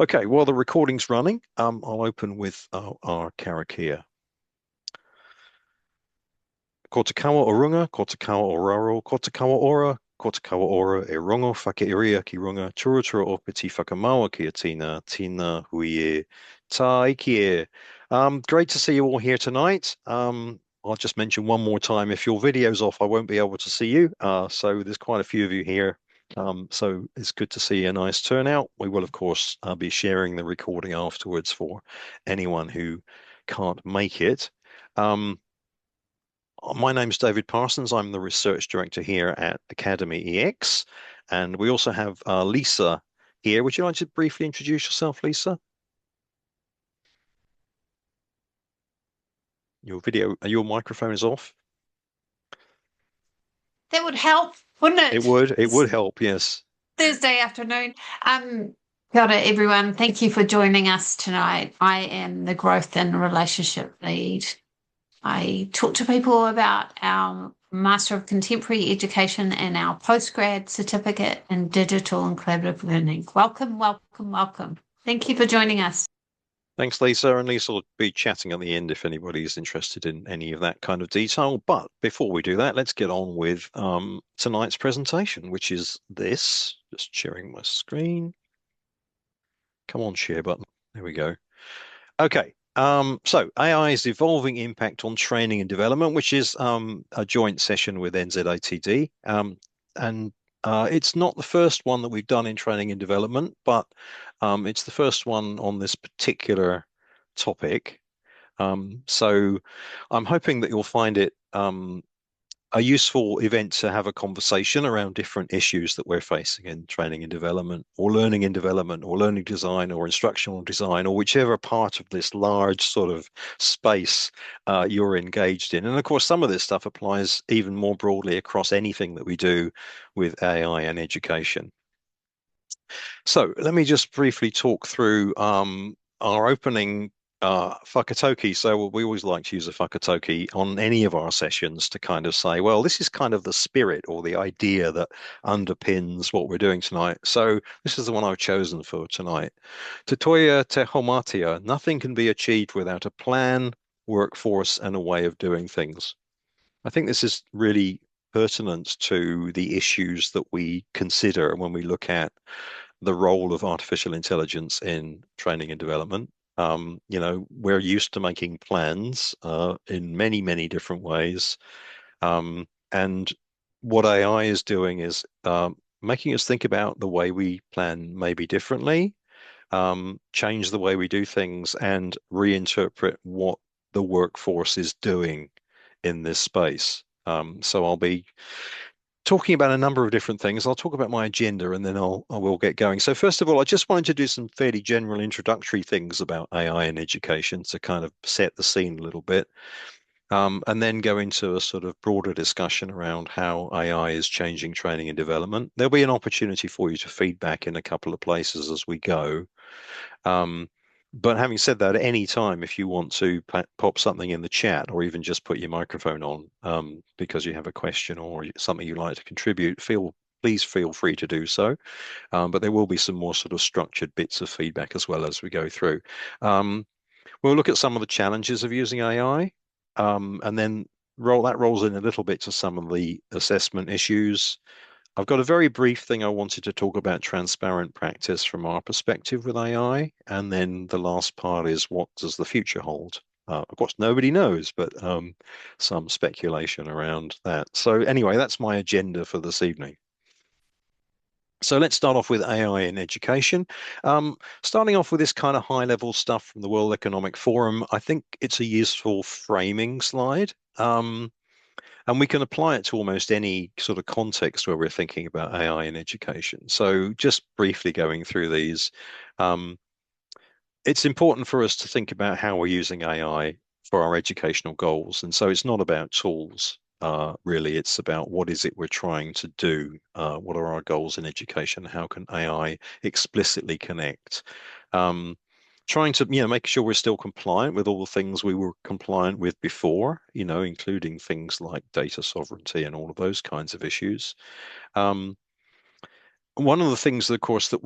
Okay, while the recording's running, I'll open with our karakia. Ko te kawa orunga, ko te kawa oraro, ko te kawa ora, ko te kawa ora e rongo whakairia ki runga, turatura o piti whakamaua ki a tina hui e, tā iki e. Great to see you all here tonight. I'll just mention one more time, if your video's off, I won't be able to see you. So there's quite a few of you here. So it's good to see a nice turnout. We will, of course, be sharing the recording afterwards for anyone who can't make it. My name's David Parsons. I'm the research director here at Academy EX. And we also have Lisa here. Would you like to briefly introduce yourself, Lisa? Your microphone is off. That would help, wouldn't It it? would. It It's would help, yes. Thursday afternoon. Kia ora, everyone. Thank you for joining us tonight. I am the Growth and Relationship Lead. I talk to people about our Master of Contemporary Education and our postgrad certificate in digital and collaborative learning. Welcome, welcome, welcome. Thank you for joining us. Thanks, Lisa. And Lisa will be chatting at the end if anybody's interested in any of that kind of detail. But before we do that, let's get on with tonight's presentation, which is this. Just sharing my screen. Come on, share button. There we go. Okay. So AI's evolving impact on training and development, which is a joint session with NZATD. And it's not the first one that we've done in training and development, but it's the first one on this particular topic. So I'm hoping that you'll find it a useful event to have a conversation around different issues that we're facing in training and development, or learning and development, or learning design, or instructional design, or whichever part of this large sort of space you're engaged in. And of course, some of this stuff applies even more broadly across anything that we do with AI and education. So let me just briefly talk through our opening whakatauki. So we always like to use a whakatauki on any of our sessions to kind of say, well, this is kind of the spirit or the idea that underpins what we're doing tonight. So this is the one I've chosen for tonight. Te toia te haumatia, nothing can be achieved without a plan, workforce, and a way of doing things. I think this is really pertinent to the issues that we consider when we look at the role of artificial intelligence in training and development. We're used to making plans in many, many different ways. And what AI is doing is making us think about the way we plan maybe differently, change the way we do things, and reinterpret what the workforce is doing in this space. So I'll be talking about a number of different things. I'll talk about my agenda and then I will get going. So first of all, I just wanted to do some fairly general introductory things about AI in education to kind of set the scene a little bit. And then go into a sort of broader discussion around how AI is changing training and development. There'll be an opportunity for you to feedback in a couple of places as we go. But having said that, at any time, if you want to pop something in the chat or even just put your microphone on because you have a question or something you'd like to contribute, please feel free to do so. But there will be some more sort of structured bits of feedback as well as we go through. We'll look at some of the challenges of using AI, and then rolls in a little bit to some of the assessment issues. I've got a very brief thing I wanted to talk about transparent practice from our perspective with AI. And then the last part is, what does the future hold? Of course, nobody knows, but some speculation around that. So anyway, that's my agenda for this evening. So let's start off with AI in education. Starting off with this kind of high level stuff from the World Economic Forum, I think it's a useful framing slide. And we can apply it to almost any sort of context where we're thinking about AI in education. So just briefly going through these, it's important for us to think about how we're using AI for our educational goals. And so it's not about tools, really. It's about what is it we're trying to do? What are our goals in education? How can AI explicitly connect? Trying to, make sure we're still compliant with all the things we were compliant with before, including things like data sovereignty and all of those kinds of issues. One of the things, of course, that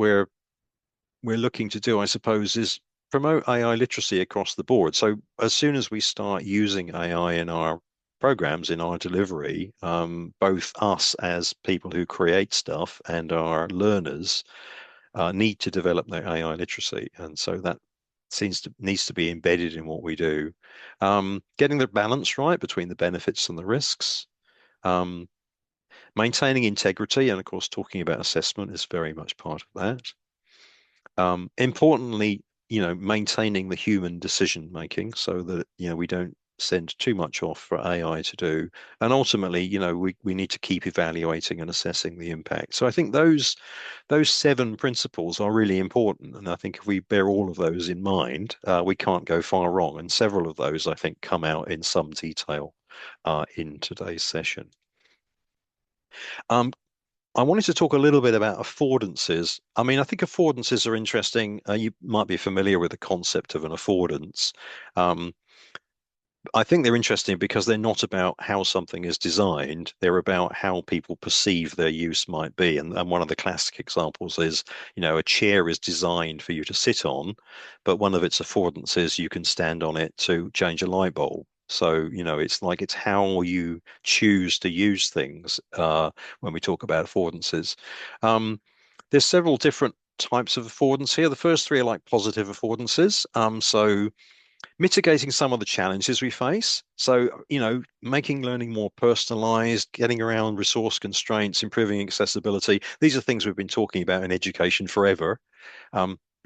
we're looking to do, I suppose, is promote AI literacy across the board. So as soon as we start using AI in our programs, in our delivery, both us as people who create stuff and our learners need to develop their AI literacy, and so that seems to needs to be embedded in what we do. Getting the balance right between the benefits and the risks. Um, Maintaining integrity, and of course, talking about assessment is very much part of that. Importantly, maintaining the human decision making so that, we don't send too much off for AI to do. And ultimately, we need to keep evaluating and assessing the impact. So I think those seven principles are really important. And I think if we bear all of those in mind, we can't go far wrong. And several of those, I think, come out in some detail in today's session. Um, I wanted to talk a little bit about affordances. I mean, I think affordances are interesting. You might be familiar with the concept of an affordance. Um, I think they're interesting because they're not about how something is designed. They're about how people perceive their use might be. And one of the classic examples is, a chair is designed for you to sit on, but one of its affordances you can stand on it to change a light bulb. So, it's like it's how you choose to use things when we talk about affordances. There's several different types of affordance here. The first three are like positive affordances. So mitigating some of the challenges we face. So, making learning more personalized, getting around resource constraints, improving accessibility. These are things we've been talking about in education forever.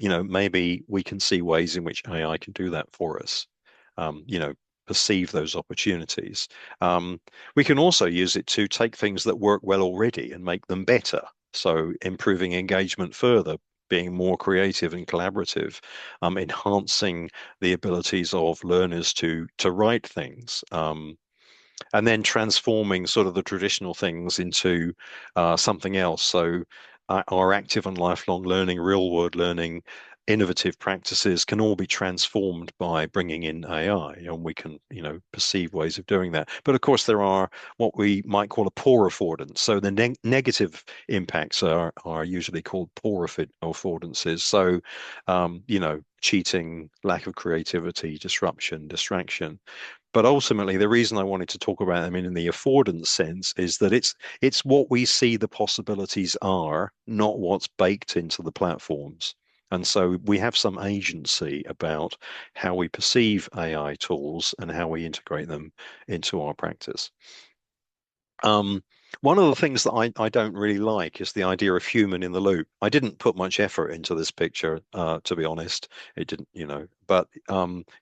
Maybe we can see ways in which AI can do that for us. Perceive those opportunities. We can also use it to take things that work well already and make them better. So improving engagement further, being more creative and collaborative, enhancing the abilities of learners to write things. And then transforming sort of the traditional things into something else. So our active and lifelong learning, real world learning, innovative practices can all be transformed by bringing in AI, and we can, perceive ways of doing that. But of course, there are what we might call a poor affordance. So the negative impacts are usually called poor affordances. So, cheating, lack of creativity, disruption, distraction. But ultimately, the reason I wanted to talk about them in the affordance sense is that it's what we see the possibilities are, not what's baked into the platforms. And so we have some agency about how we perceive AI tools and how we integrate them into our practice. Um, One of the things that I don't really like is the idea of human in the loop. I didn't put much effort into this picture, to be honest. It didn't, but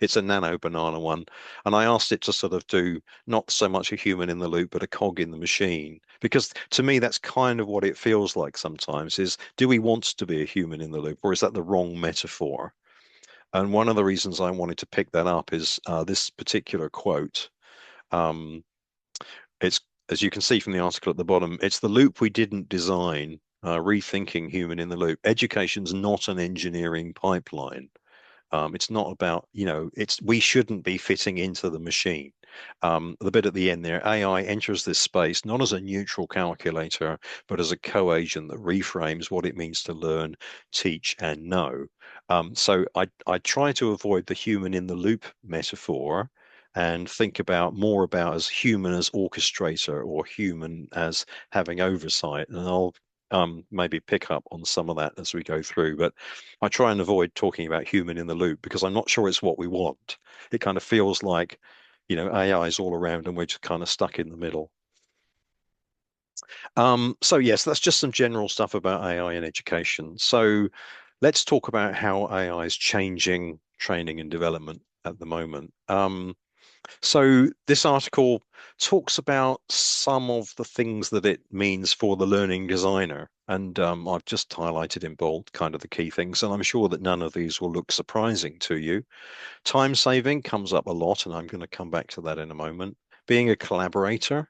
it's a nano banana one. And I asked it to sort of do not so much a human in the loop, but a cog in the machine. Because to me, that's kind of what it feels like sometimes is, do we want to be a human in the loop, or is that the wrong metaphor? And one of the reasons I wanted to pick that up is this particular quote. Um, it's, as you can see from the article at the bottom, it's the loop we didn't design, rethinking human in the loop. Education's not an engineering pipeline. It's not about, we shouldn't be fitting into the machine. The bit at the end there, AI enters this space not as a neutral calculator, but as a co-agent that reframes what it means to learn, teach, and know. So I try to avoid the human in the loop metaphor and think about more about as human as orchestrator or human as having oversight. And I'll maybe pick up on some of that as we go through. But I try and avoid talking about human in the loop because I'm not sure it's what we want. It kind of feels like, AI is all around and we're just kind of stuck in the middle. So yes, that's just some general stuff about AI in education. So let's talk about how AI is changing training and development at the moment. So this article talks about some of the things that it means for the learning designer. And I've just highlighted in bold kind of the key things, and I'm sure that none of these will look surprising to you. Time saving comes up a lot, and I'm going to come back to that in a moment. Being a collaborator,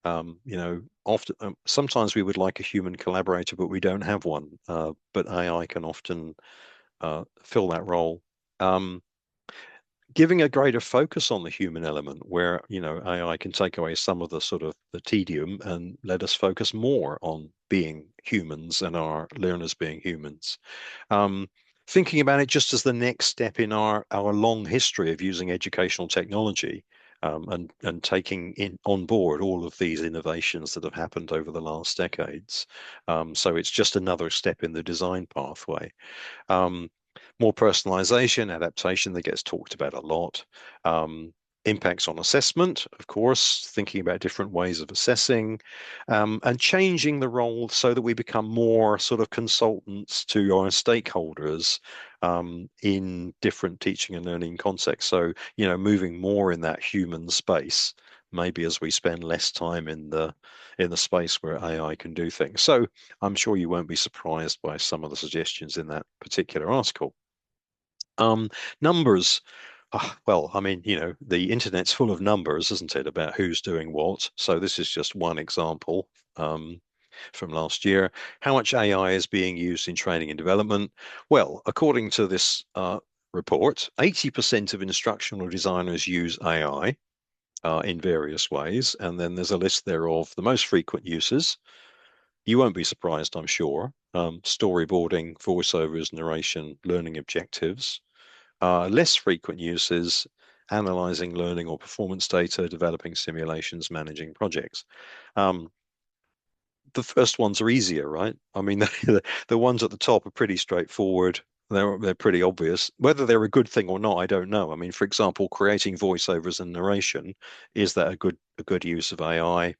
often sometimes we would like a human collaborator, but we don't have one. But AI can often fill that role. Um, giving a greater focus on the human element where, AI can take away some of the sort of the tedium and let us focus more on being humans and our learners being humans. Um, Thinking about it just as the next step in our long history of using educational technology, and taking in on board all of these innovations that have happened over the last decades. So it's just another step in the design pathway. Um, More personalization, adaptation that gets talked about a lot. Um, Impacts on assessment, of course, thinking about different ways of assessing, and changing the role so that we become more sort of consultants to our stakeholders, in different teaching and learning contexts. So, moving more in that human space, maybe as we spend less time in the space where AI can do things. So I'm sure you won't be surprised by some of the suggestions in that particular article. Um, Numbers. Well, I mean, the internet's full of numbers, isn't it, about who's doing what? So this is just one example, from last year. How much AI is being used in training and development? Well, according to this report, 80% of instructional designers use AI in various ways. And then there's a list there of the most frequent uses. You won't be surprised, I'm sure. Storyboarding, voiceovers, narration, learning objectives. Less frequent uses, analyzing learning or performance data, developing simulations, managing projects. Um, the first ones are easier, right? I mean, the ones at the top are pretty straightforward. They're pretty obvious. Whether they're a good thing or not, I don't know. I mean, for example, creating voiceovers and narration, is that a good use of AI?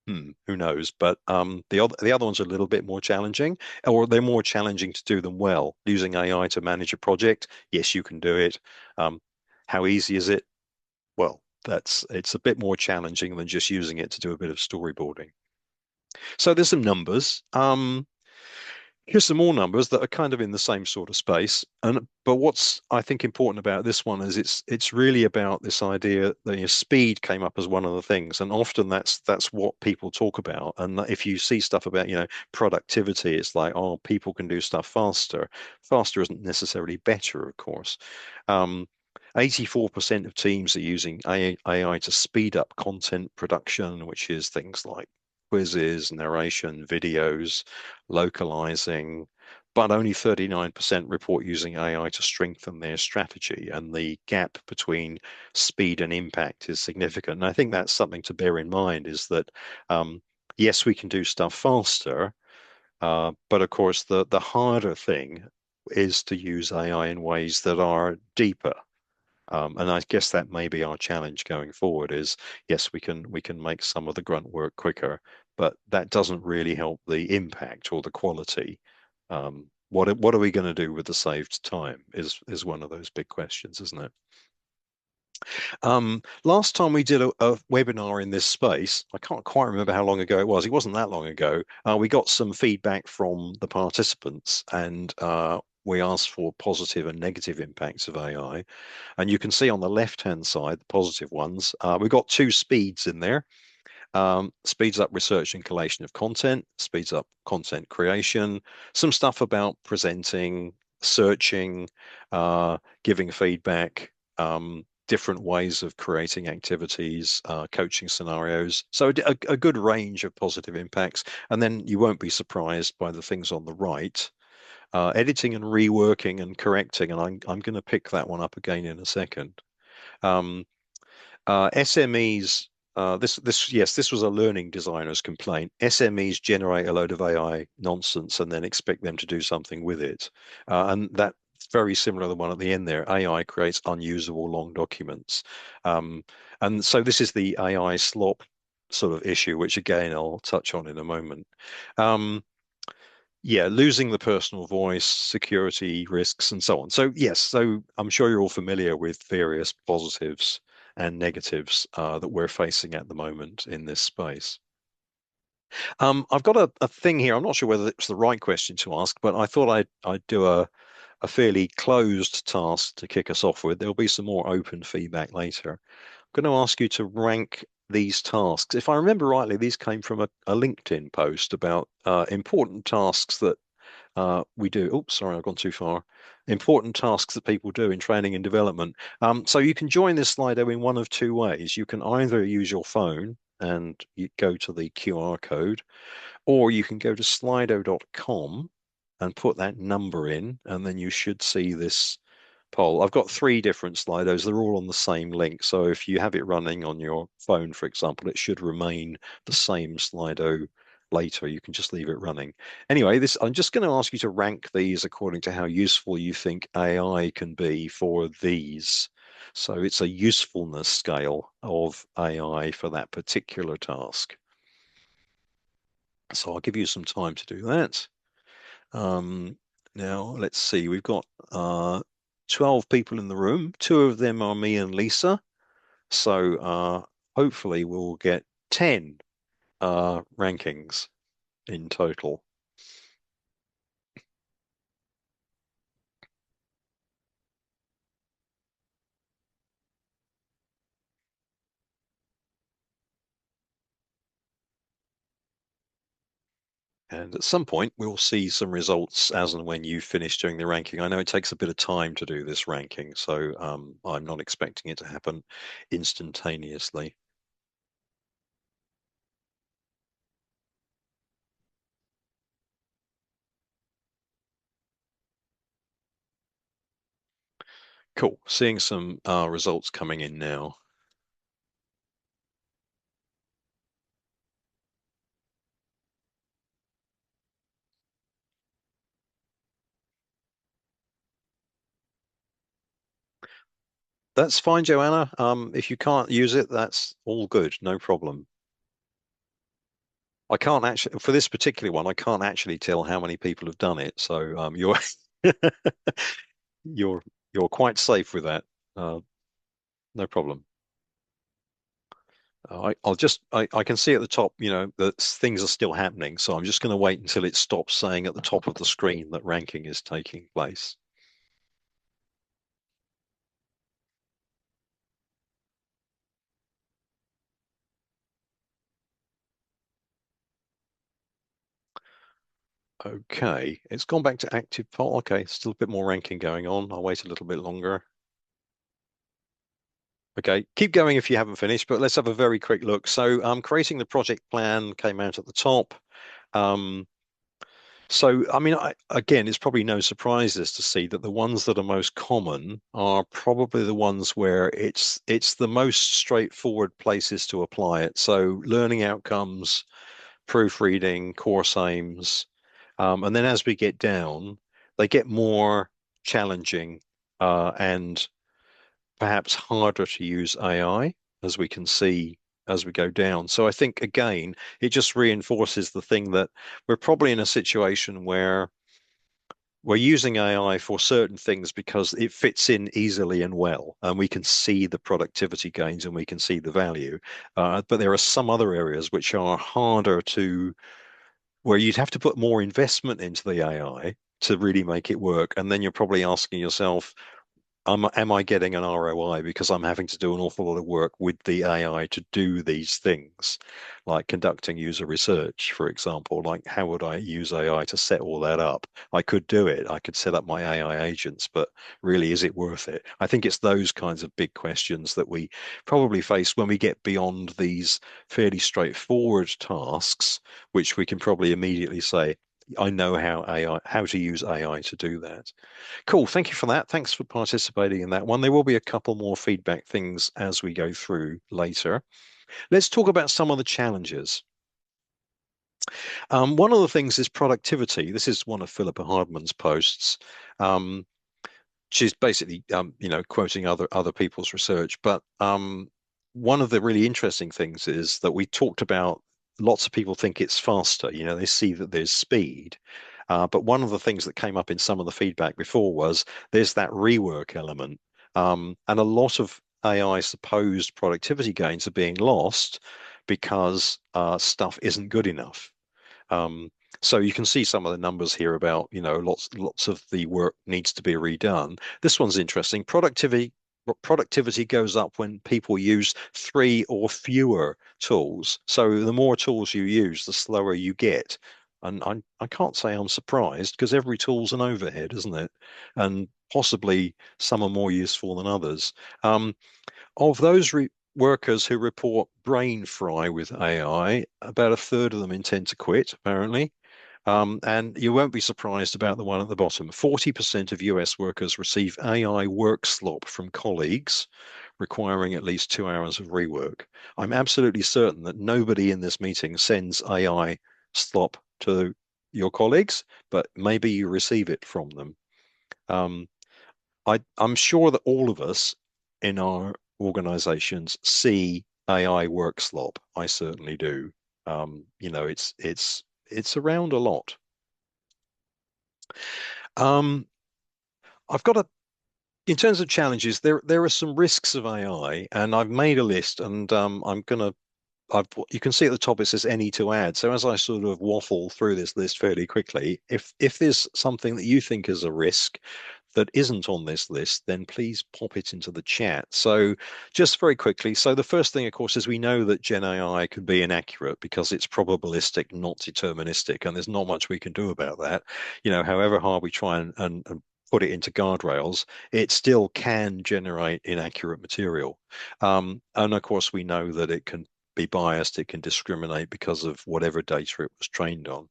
Who knows? But the other ones are a little bit more challenging, or they're more challenging to do them well. Using AI to manage a project, yes, you can do it. Um, how easy is it? Well, it's a bit more challenging than just using it to do a bit of storyboarding. So there's some numbers. Here's some more numbers that are kind of in the same sort of space. And but what's I think important about this one is it's really about this idea that speed came up as one of the things, and often that's what people talk about. And if you see stuff about productivity, it's like, oh, people can do stuff faster. Faster isn't necessarily better, of course. Um, 84% of teams are using AI to speed up content production, which is things like quizzes, narration, videos, localizing, but only 39% report using AI to strengthen their strategy. And the gap between speed and impact is significant. And I think that's something to bear in mind is that, yes, we can do stuff faster, but of course, the harder thing is to use AI in ways that are deeper. And I guess that may be our challenge going forward is yes, we can make some of the grunt work quicker, but that doesn't really help the impact or the quality. What are we going to do with the saved time is one of those big questions, isn't it? Last time we did a webinar in this space, I can't quite remember how long ago it was. It wasn't that long ago. We got some feedback from the participants, and we asked for positive and negative impacts of AI. And you can see on the left-hand side, the positive ones. We've got two speeds in there. Speeds up research and collation of content, speeds up content creation, some stuff about presenting, searching, giving feedback, different ways of creating activities, coaching scenarios. So a good range of positive impacts. And then you won't be surprised by the things on the right. Editing and reworking and correcting, and I'm going to pick that one up again in a second. Um, SMEs, yes, this was a learning designer's complaint. SMEs generate a load of AI nonsense and then expect them to do something with it. And that's very similar to the one at the end there. AI creates unusable long documents. Um, and so this is the AI slop sort of issue, which again, I'll touch on in a moment. Um, yeah, losing the personal voice, security risks, and so on. So yes, so I'm sure you're all familiar with various positives and negatives that we're facing at the moment in this space. I've got a thing here. I'm not sure whether it's the right question to ask, but I thought I'd do a fairly closed task to kick us off with. There'll be some more open feedback later. I'm going to ask you to rank these tasks. If I remember rightly, these came from a LinkedIn post about important tasks that We do. Oops, sorry, I've gone too far. Important tasks that people do in training and development. So you can join this Slido in one of two ways. You can either use your phone and you go to the QR code, or you can go to slido.com and put that number in, and then you should see this poll. I've got three different Slidos. They're all on the same link. So if you have it running on your phone, for example, it should remain the same Slido later. You can just leave it running. Anyway, this I'm just going to ask you to rank these according to how useful you think AI can be for these. So it's a usefulness scale of AI for that particular task. So I'll give you some time to do that. Um, Now, let's see. We've got 12 people in the room. Two of them are me and Lisa. So hopefully we'll get 10 rankings in total. And at some point, we'll see some results as and when you finish doing the ranking. I know it takes a bit of time to do this ranking, so I'm not expecting it to happen instantaneously. Cool. Seeing some results coming in now. That's fine, Joanna. If you can't use it, that's all good. No problem. I can't actually, for this particular one, I can't actually tell how many people have done it. So you're you're quite safe with that. Uh, no problem. I can see at the top, that things are still happening. So I'm just going to wait until it stops saying at the top of the screen that ranking is taking place. Okay, it's gone back to active poll. Okay, still a bit more ranking going on. I'll wait a little bit longer. Okay, keep going if you haven't finished, but let's have a very quick look. So, creating the project plan came out at the top. Um, I mean, again, it's probably no surprises to see that the ones that are most common are probably the ones where it's the most straightforward places to apply it. So, learning outcomes, proofreading, course aims, and then as we get down, they get more challenging, and perhaps harder to use AI, as we can see as we go down. So I think again, it just reinforces the thing that we're probably in a situation where we're using AI for certain things because it fits in easily and well, and we can see the productivity gains and we can see the value. But there are some other areas which are harder to, where you'd have to put more investment into the AI to really make it work. And then you're probably asking yourself, am I getting an ROI because I'm having to do an awful lot of work with the AI to do these things, like conducting user research, for example? Like, how would I use AI to set all that up? I could do it. I could set up my AI agents, but really, is it worth it? I think it's those kinds of big questions that we probably face when we get beyond these fairly straightforward tasks, which we can probably immediately say, I know how to use AI to do that. Cool. Thank you for that. Thanks for participating in that one. There will be a couple more feedback things as we go through later. Let's talk about some of the challenges. One of the things is productivity. This is one of Philippa Hardman's posts. Um, she's basically, quoting other people's research. But one of the really interesting things is that we talked about. Lots of people think it's faster. They see that there's speed. But one of the things that came up in some of the feedback before was there's that rework element. And a lot of AI supposed productivity gains are being lost because stuff isn't good enough. Um, so you can see some of the numbers here about, lots of the work needs to be redone. This one's interesting. Productivity goes up when people use three or fewer tools. So the more tools you use, the slower you get. And I can't say I'm surprised because every tool's an overhead, isn't it? And possibly some are more useful than others. Um, of those workers who report brain fry with AI, about a third of them intend to quit, apparently. And you won't be surprised about the one at the bottom. 40% of US workers receive AI work slop from colleagues, requiring at least 2 hours of rework. I'm absolutely certain that nobody in this meeting sends AI slop to your colleagues, but maybe you receive it from them. Um, I'm sure that all of us in our organizations see AI work slop. I certainly do. It's around a lot. Um, I've got a In terms of challenges, there are some risks of AI, and I've made a list, and you can see at the top it says any to add. So as I sort of waffle through this list fairly quickly, if there's something that you think is a risk that isn't on this list, then please pop it into the chat. So just very quickly, so the first thing, of course, is we know that Gen AI can be inaccurate because it's probabilistic, not deterministic, and there's not much we can do about that. However hard we try and put it into guardrails, it still can generate inaccurate material. And of course, we know that it can be biased, it can discriminate because of whatever data it was trained on,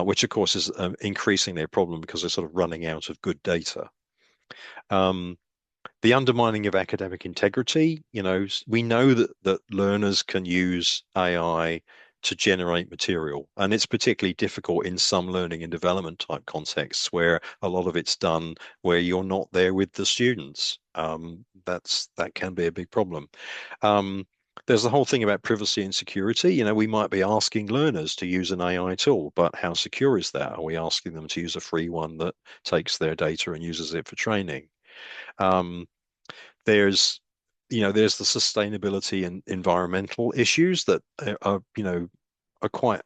which of course is increasing their problem because they're sort of running out of good data. Um, the undermining of academic integrity, we know that learners can use AI to generate material, and it's particularly difficult in some learning and development type contexts where a lot of it's done where you're not there with the students. That can be a big problem. Um, there's the whole thing about privacy and security. We might be asking learners to use an AI tool, but how secure is that? Are we asking them to use a free one that takes their data and uses it for training? Um, there's, there's the sustainability and environmental issues that are quite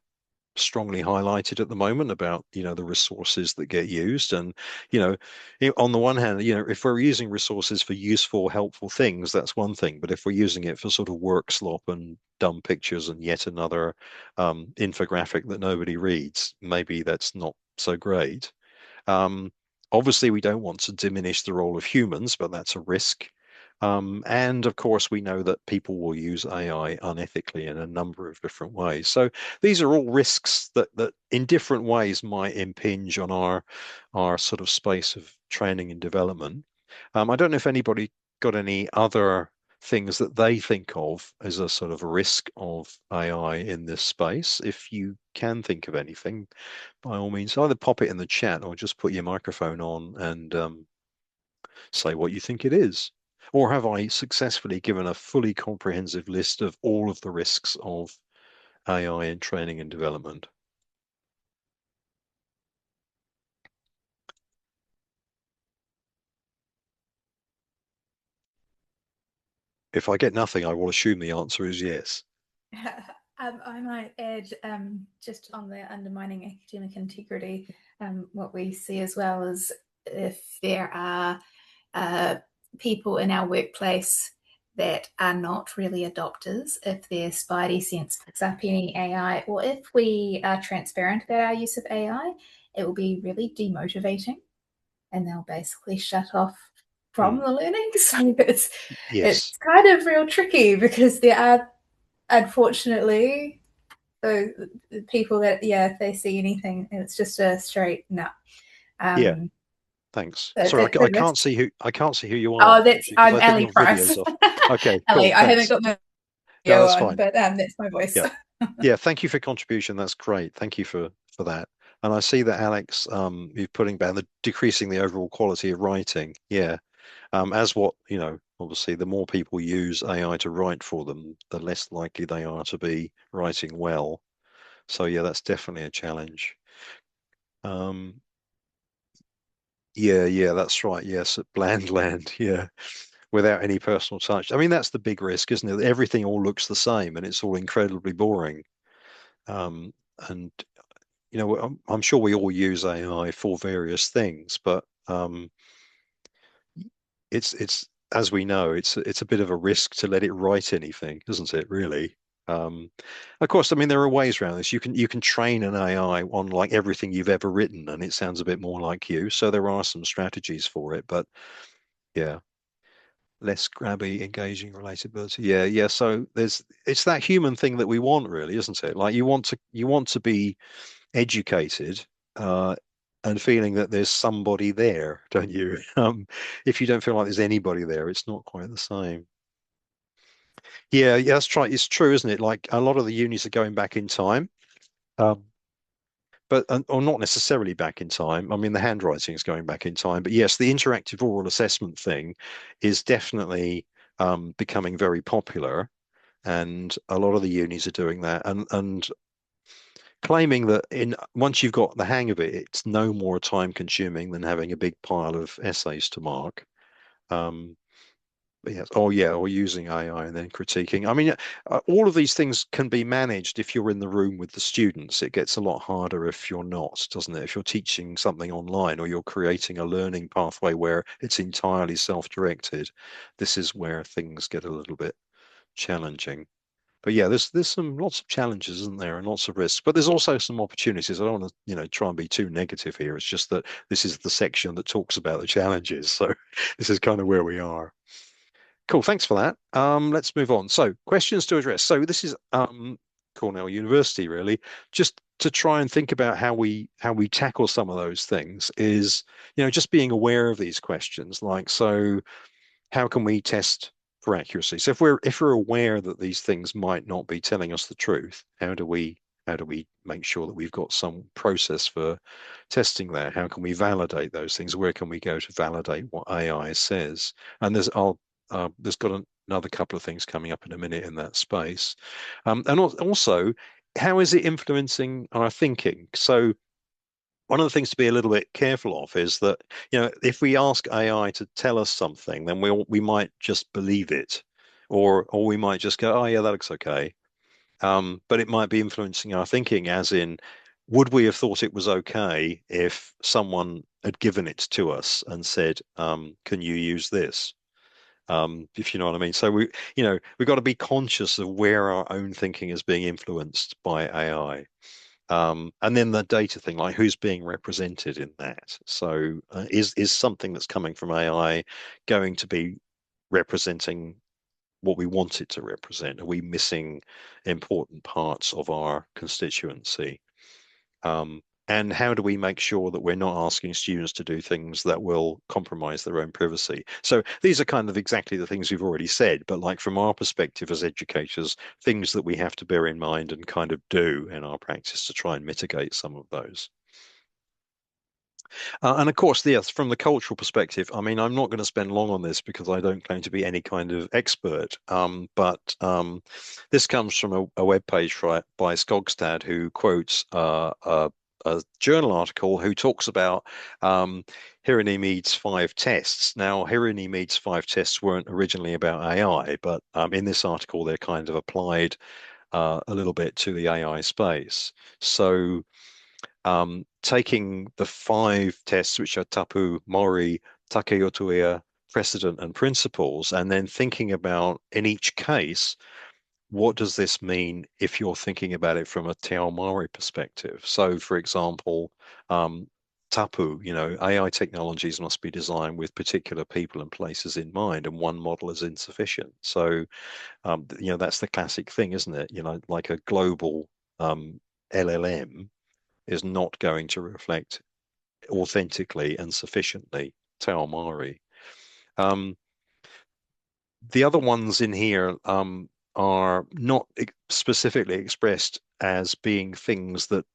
strongly highlighted at the moment about the resources that get used. And on the one hand, if we're using resources for useful helpful things, that's one thing, but if we're using it for sort of work slop and dumb pictures and yet another infographic that nobody reads, maybe that's not so great. um, Obviously, we don't want to diminish the role of humans, but that's a risk. And of course, we know that people will use AI unethically in a number of different ways. So these are all risks that in different ways might impinge on our sort of space of training and development. I don't know if anybody got any other things that they think of as a sort of a risk of AI in this space. If you can think of anything, by all means, either pop it in the chat or just put your microphone on and say what you think it is. Or have I successfully given a fully comprehensive list of all of the risks of AI in training and development? If I get nothing, I will assume the answer is yes. I might add, just on the undermining academic integrity, what we see as well is if there are people in our workplace that are not really adopters, if their spidey sense picks up any AI, or if we are transparent about our use of AI, it will be really demotivating and they'll basically shut off from Hmm. the learning. So it's Yes. kind of real tricky because there are, unfortunately, so people that, yeah, if they see anything, it's just a straight no. Yeah. Um, Thanks. so Sorry, that's the risk. I can't see who you are, Oh, that's unfortunately, because I'm I think Ali your Price. video's off. Okay, Ali, cool. I haven't Thanks. got my No, video that's on, fine. but that's my voice. Yeah. Yeah, thank you for contribution. That's great. Thank you for that. And I see that Alex, you're putting down the decreasing the overall quality of writing. Yeah. As what, obviously the more people use AI to write for them, the less likely they are to be writing well. So yeah, that's definitely a challenge. Um, yeah, that's right. Yes, at bland land. Yeah. Without any personal touch. I mean, that's the big risk, isn't it? Everything all looks the same and it's all incredibly boring. Um, and I'm sure we all use AI for various things, but it's as we know, it's a bit of a risk to let it write anything, isn't it, really? Of course, I mean there are ways around this. You can train an AI on like everything you've ever written, and it sounds a bit more like you. So there are some strategies for it, but yeah, less grabby, engaging relatability. Yeah, yeah. So it's that human thing that we want, really, isn't it? Like you want to be educated, and feeling that there's somebody there, don't you? If you don't feel like there's anybody there, it's not quite the same. Yeah, yeah, that's right. It's true, isn't it? Like a lot of the unis are going back in time. Um, but or not necessarily back in time. I mean, the handwriting is going back in time, but yes, the interactive oral assessment thing is definitely becoming very popular, and a lot of the unis are doing that, and claiming that in once you've got the hang of it, it's no more time consuming than having a big pile of essays to mark. Um, but yes, oh yeah, or using AI and then critiquing. I mean, all of these things can be managed if you're in the room with the students. It gets a lot harder if you're not, doesn't it? If you're teaching something online or you're creating a learning pathway where it's entirely self-directed, this is where things get a little bit challenging. But yeah, there's some lots of challenges, isn't there, and lots of risks. But there's also some opportunities. I don't want to, try and be too negative here. It's just that this is the section that talks about the challenges. So this is kind of where we are. Cool, thanks for that. Let's move on. So, questions to address. So, this is Cornell University, really. Just to try and think about how we tackle some of those things is, just being aware of these questions. Like, so how can we test for accuracy? So if we're aware that these things might not be telling us the truth, how do we make sure that we've got some process for testing that? How can we validate those things? Where can we go to validate what AI says? And there's got another couple of things coming up in a minute in that space. And also, how is it influencing our thinking? So one of the things to be a little bit careful of is that, if we ask AI to tell us something, then we might just believe it, or we might just go, oh yeah, that looks okay. But it might be influencing our thinking, as in, would we have thought it was okay if someone had given it to us and said, can you use this? If you know what I mean. So we've got to be conscious of where our own thinking is being influenced by AI. And then the data thing, like who's being represented in that. So is something that's coming from AI going to be representing what we want it to represent? Are we missing important parts of our constituency? And how do we make sure that we're not asking students to do things that will compromise their own privacy? So these are kind of exactly the things we've already said, but like from our perspective as educators, things that we have to bear in mind and kind of do in our practice to try and mitigate some of those. And of course, yes, from the cultural perspective, I mean, I'm not going to spend long on this because I don't claim to be any kind of expert. But this comes from a web page by Skogstad, who quotes a journal article who talks about Hieronymedes' five tests. Now, Hieronymedes' five tests weren't originally about AI, but in this article, they're kind of applied a little bit to the AI space. So taking the five tests, which are tapu, mori, takeyotoea, precedent, and principles, and then thinking about in each case, what does this mean if you're thinking about it from a te ao Māori perspective? So, for example, tapu, AI technologies must be designed with particular people and places in mind, and one model is insufficient. So, that's the classic thing, isn't it? Like a global LLM is not going to reflect authentically and sufficiently Te Ao Māori. Um, the other ones in here are not specifically expressed as being things that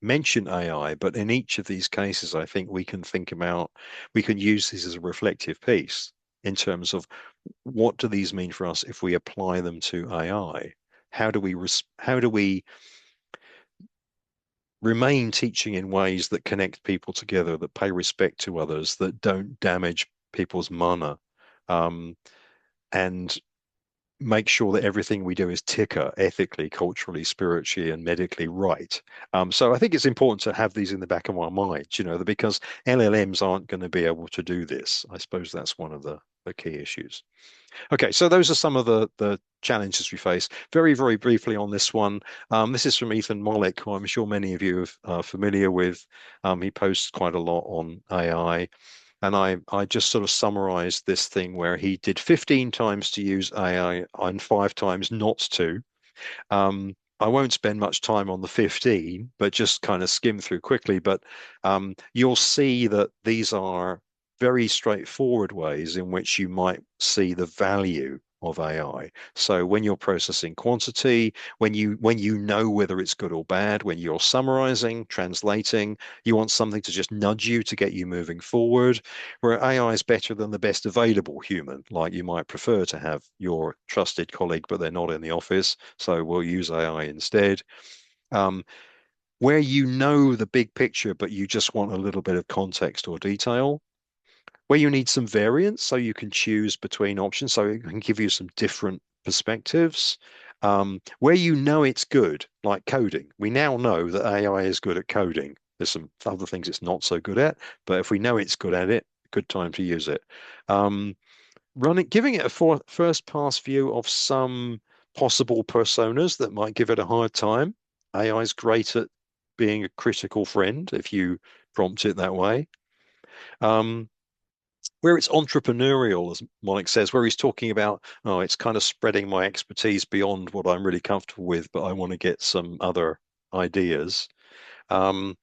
mention AI, but in each of these cases, I think we can use this as a reflective piece in terms of what do these mean for us if we apply them to AI? How do we remain teaching in ways that connect people together, that pay respect to others, that don't damage people's mana, um, and make sure that everything we do is ticker ethically, culturally, spiritually, and medically right. So I think it's important to have these in the back of our minds, because LLMs aren't going to be able to do this. I suppose that's one of the key issues. Okay, so those are some of the challenges we face. Very, very briefly on this one. This is from Ethan Mollick, who I'm sure many of you are familiar with. He posts quite a lot on AI. And I just sort of summarized this thing where he did 15 times to use AI and 5 times not to. I won't spend much time on the 15, but just kind of skim through quickly. But you'll see that these are very straightforward ways in which you might see the value of AI. So when you're processing quantity, when you know whether it's good or bad, when you're summarizing, translating, you want something to just nudge you to get you moving forward, where AI is better than the best available human, like you might prefer to have your trusted colleague, but they're not in the office, so we'll use AI instead. Um, where you know the big picture, but you just want a little bit of context or detail, where you need some variance so you can choose between options, so it can give you some different perspectives. Where you know it's good, like coding. We now know that AI is good at coding. There's some other things it's not so good at, but if we know it's good at it, good time to use it. Um, giving it a first pass view of some possible personas that might give it a hard time. AI is great at being a critical friend if you prompt it that way. Um, where it's entrepreneurial, as Monik says, where he's talking about, oh, it's kind of spreading my expertise beyond what I'm really comfortable with, but I want to get some other ideas. Um,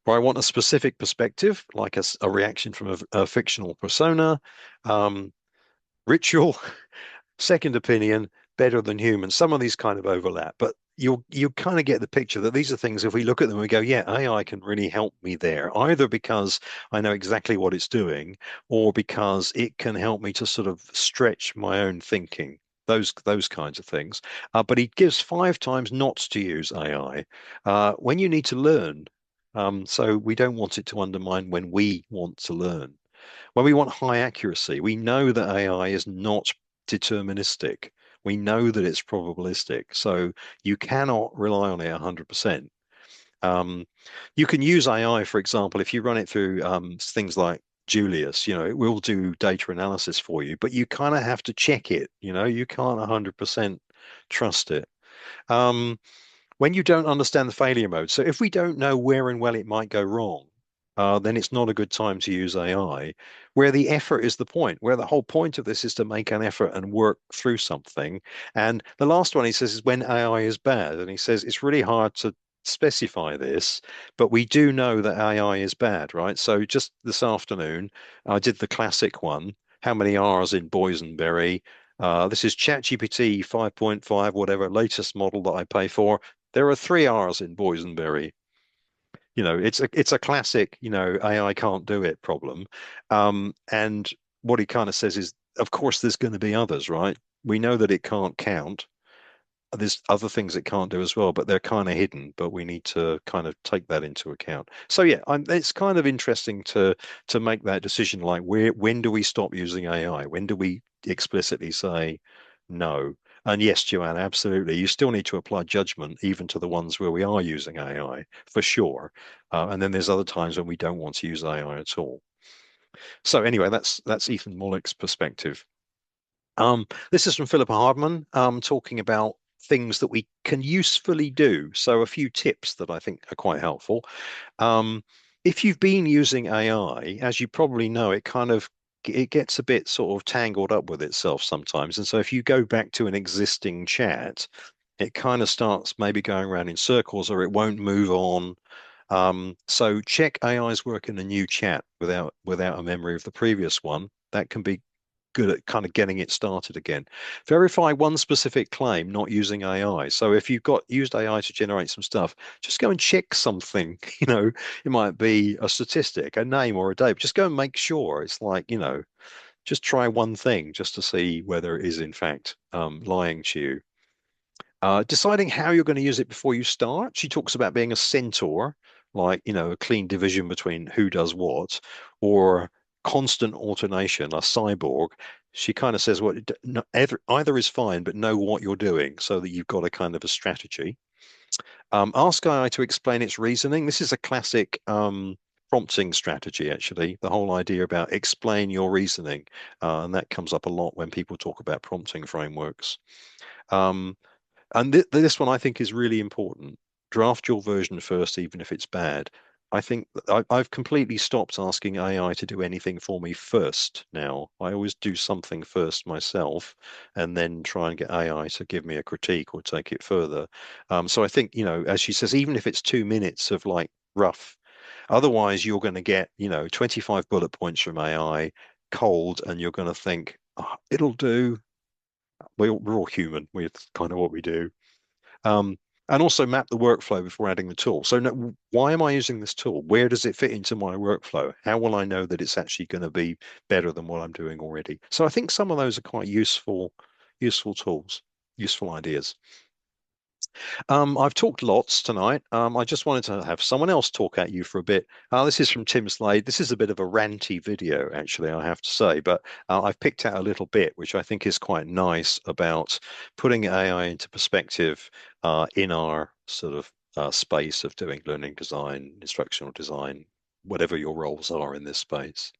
where I want a specific perspective, like a reaction from a fictional persona. Um, Ritual, second opinion, better than human. Some of these kind of overlap, but you kind of get the picture that these are things, if we look at them, we go, yeah, AI can really help me there, either because I know exactly what it's doing, or because it can help me to sort of stretch my own thinking. Those kinds of things. But he gives 5 times not to use AI when you need to learn. So we don't want it to undermine when we want to learn. When we want high accuracy, we know that AI is not deterministic. We know that it's probabilistic. So you cannot rely on it 100%. Um, you can use AI, for example, if you run it through things like Julius, it will do data analysis for you, but you kind of have to check it. You can't 100% trust it. Um, when you don't understand the failure mode. So if we don't know where and when it might go wrong, then it's not a good time to use AI, where the effort is the point, where the whole point of this is to make an effort and work through something. And the last one he says is when AI is bad. And he says it's really hard to specify this, but we do know that AI is bad, right? So just this afternoon, I did the classic one. How many R's in boysenberry? This is ChatGPT 5.5, whatever, latest model that I pay for. There are 3 R's in boysenberry. It's a classic, AI can't do it problem. And what he kind of says is, of course, there's going to be others, right? We know that it can't count. There's other things it can't do as well, but they're kind of hidden, but we need to kind of take that into account. So yeah, it's kind of interesting to make that decision, like when do we stop using AI? When do we explicitly say no? And yes, Joanne, absolutely. You still need to apply judgment even to the ones where we are using AI, for sure. And then there's other times when we don't want to use AI at all. So anyway, that's Ethan Mollick's perspective. This is from Philippa Hardman, talking about things that we can usefully do. So a few tips that I think are quite helpful. Um, if you've been using AI, as you probably know, it gets a bit sort of tangled up with itself sometimes. And so if you go back to an existing chat, it kind of starts maybe going around in circles or it won't move on. So check AI's work in a new chat without a memory of the previous one. That can be good at kind of getting it started again. Verify one specific claim, not using AI. So if you've got used AI to generate some stuff, just go and check something. It might be a statistic, a name, or a date. Just go and make sure. It's like, just try one thing just to see whether it is in fact lying to you. Deciding how you're going to use it before you start. She talks about being a centaur, like, a clean division between who does what, or constant alternation, a cyborg, she kind of says, well, either is fine, but know what you're doing so that you've got a kind of a strategy. Ask AI to explain its reasoning. This is a classic prompting strategy, actually. The whole idea about explain your reasoning. And that comes up a lot when people talk about prompting frameworks. And this one I think is really important. Draft your version first, even if it's bad. I think I've completely stopped asking AI to do anything for me first now. I always do something first myself and then try and get AI to give me a critique or take it further. So I think, as she says, even if it's 2 minutes of like rough, otherwise you're going to get, 25 bullet points from AI cold and you're going to think, oh, it'll do. We're all human. We're kind of what we do. And also map the workflow before adding the tool. So why am I using this tool? Where does it fit into my workflow? How will I know that it's actually going to be better than what I'm doing already? So I think some of those are quite useful tools, useful ideas. I've talked lots tonight. I just wanted to have someone else talk at you for a bit. This is from Tim Slade. This is a bit of a ranty video, actually, I have to say, but I've picked out a little bit, which I think is quite nice about putting AI into perspective in our sort of space of doing learning design, instructional design, whatever your roles are in this space.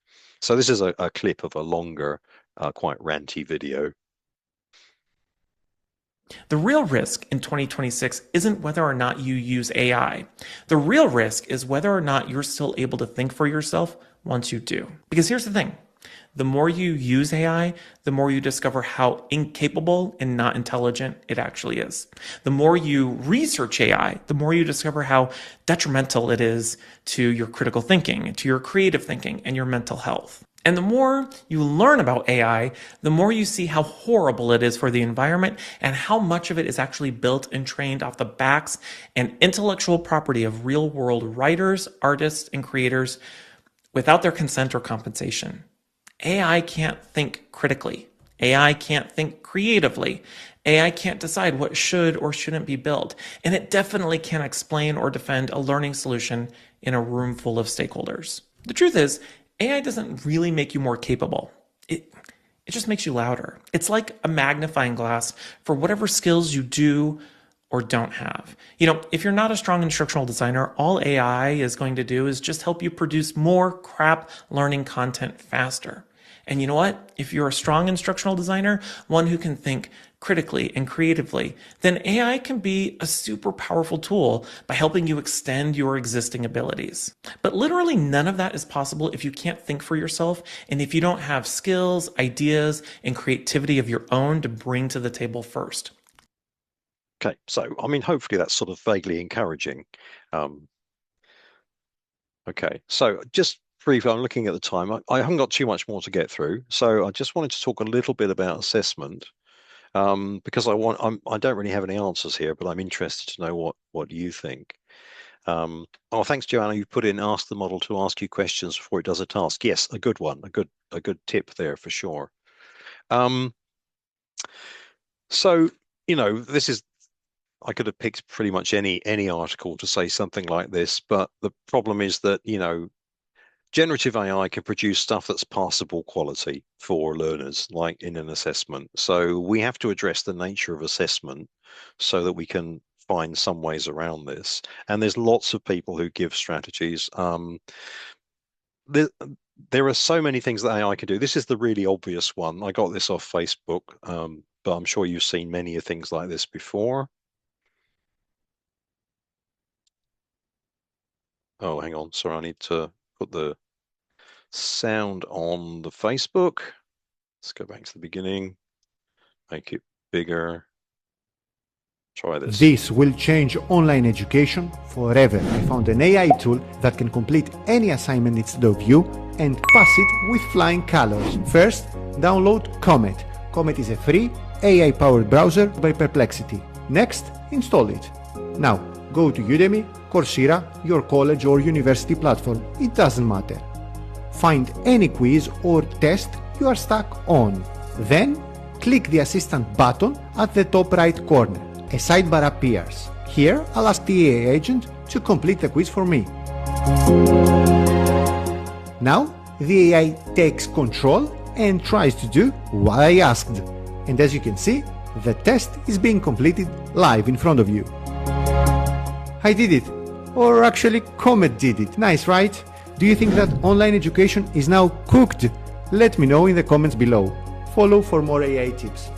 So this is a clip of a longer, quite ranty video. The real risk in 2026 isn't whether or not you use AI. The real risk is whether or not you're still able to think for yourself once you do. Because here's the thing. The more you use AI, the more you discover how incapable and not intelligent it actually is. The more you research AI, the more you discover how detrimental it is to your critical thinking, to your creative thinking, and your mental health. And the more you learn about AI, the more you see how horrible it is for the environment and how much of it is actually built and trained off the backs and intellectual property of real-world writers, artists, and creators without their consent or compensation. AI can't think critically. AI can't think creatively. AI can't decide what should or shouldn't be built. And it definitely can't explain or defend a learning solution in a room full of stakeholders. The truth is, AI doesn't really make you more capable. It just makes you louder. It's like a magnifying glass for whatever skills you do or don't have. If you're not a strong instructional designer, all AI is going to do is just help you produce more crap learning content faster. And you know what? If you're a strong instructional designer, one who can think critically and creatively, then AI can be a super powerful tool by helping you extend your existing abilities. But literally none of that is possible if you can't think for yourself and if you don't have skills, ideas, and creativity of your own to bring to the table first. Okay, so hopefully that's sort of vaguely encouraging. Okay, so just briefly, I'm looking at the time. I haven't got too much more to get through, so I just wanted to talk a little bit about assessment. Because I don't really have any answers here, but I'm interested to know what you think. Thanks, Joanna. You put in ask the model to ask you questions before it does a task. Yes, a good one, a good tip there for sure. So this is. I could have picked pretty much any article to say something like this, but the problem is that generative AI can produce stuff that's passable quality for learners, like in an assessment. So we have to address the nature of assessment so that we can find some ways around this. And there's lots of people who give strategies. There are so many things that AI can do. This is the really obvious one. I got this off Facebook, but I'm sure you've seen many of things like this before. Oh, hang on. Sorry, I need to put the sound on the Facebook. Let's go back to the beginning. Make it bigger. Try this. This will change online education forever. I found an AI tool that can complete any assignment instead of you and pass it with flying colors. First, download Comet. Comet is a free AI-powered browser by Perplexity. Next, install it. Now, go to Udemy, Coursera, your college or university platform. It doesn't matter. Find any quiz or test you are stuck on. Then, click the assistant button at the top right corner. A sidebar appears. Here, I'll ask the AI agent to complete the quiz for me. Now, the AI takes control and tries to do what I asked. And as you can see, the test is being completed live in front of you. I did it. Or actually, Comet did it. Nice, right? Do you think that online education is now cooked? Let me know in the comments below. Follow for more AI tips.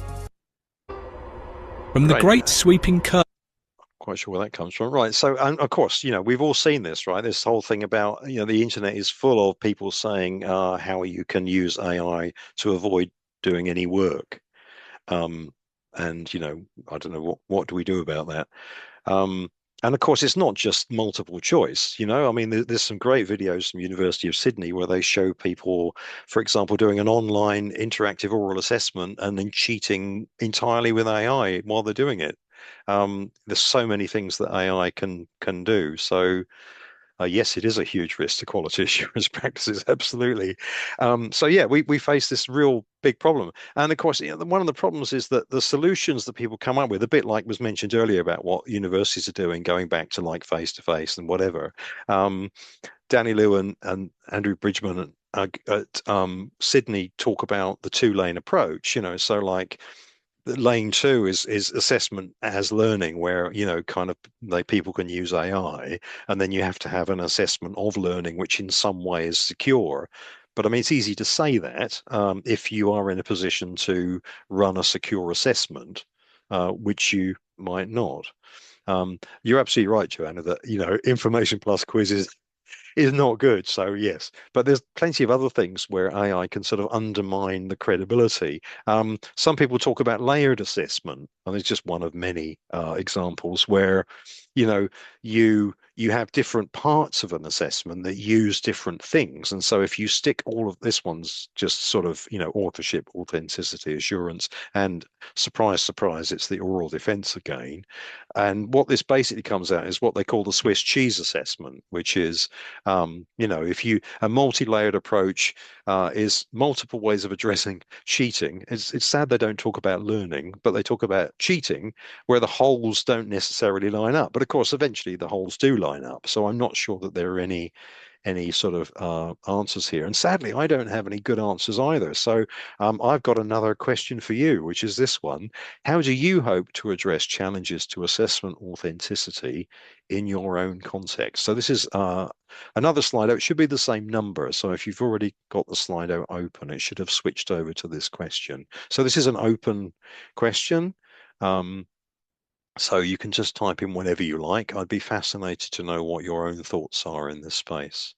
From the Right. great sweeping curve. Quite sure where that comes from. Right. So, and of course, we've all seen this, right? This whole thing about, the internet is full of people saying how you can use AI to avoid doing any work. And, I don't know what do we do about that? And of course, it's not just multiple choice. I mean, there's some great videos from University of Sydney where they show people, for example, doing an online interactive oral assessment and then cheating entirely with AI while they're doing it. There's so many things that AI can do. So yes, it is a huge risk to quality assurance practices, absolutely. So yeah, we face this real big problem, and of course, one of the problems is that the solutions that people come up with, a bit like was mentioned earlier about what universities are doing, going back to like face to face and whatever. Danny Liu and Andrew Bridgman at Sydney talk about the two-lane approach. So like lane two is assessment as learning, where kind of like people can use AI, and then you have to have an assessment of learning which in some way is secure. But I mean, it's easy to say that if you are in a position to run a secure assessment, which you might not. You're absolutely right, Joanna, that information plus quizzes is not good. So yes, but there's plenty of other things where AI can sort of undermine the credibility. Some people talk about layered assessment, and it's just one of many examples where, you know, you have different parts of an assessment that use different things. And so if you stick all of this one's just sort of, authorship, authenticity, assurance, and surprise, surprise, it's the oral defense again. And what this basically comes out is what they call the Swiss cheese assessment, which is if you a multi-layered approach is multiple ways of addressing cheating. It's sad they don't talk about learning, but they talk about cheating, where the holes don't necessarily line up. But of course, eventually the holes do line up. So I'm not sure that there are any sort of answers here. And sadly, I don't have any good answers either. So I've got another question for you, which is this one. How do you hope to address challenges to assessment authenticity in your own context? So this is another Slido. It should be the same number. So if you've already got the Slido open, it should have switched over to this question. So this is an open question. So you can just type in whenever you like. I'd be fascinated to know what your own thoughts are in this space.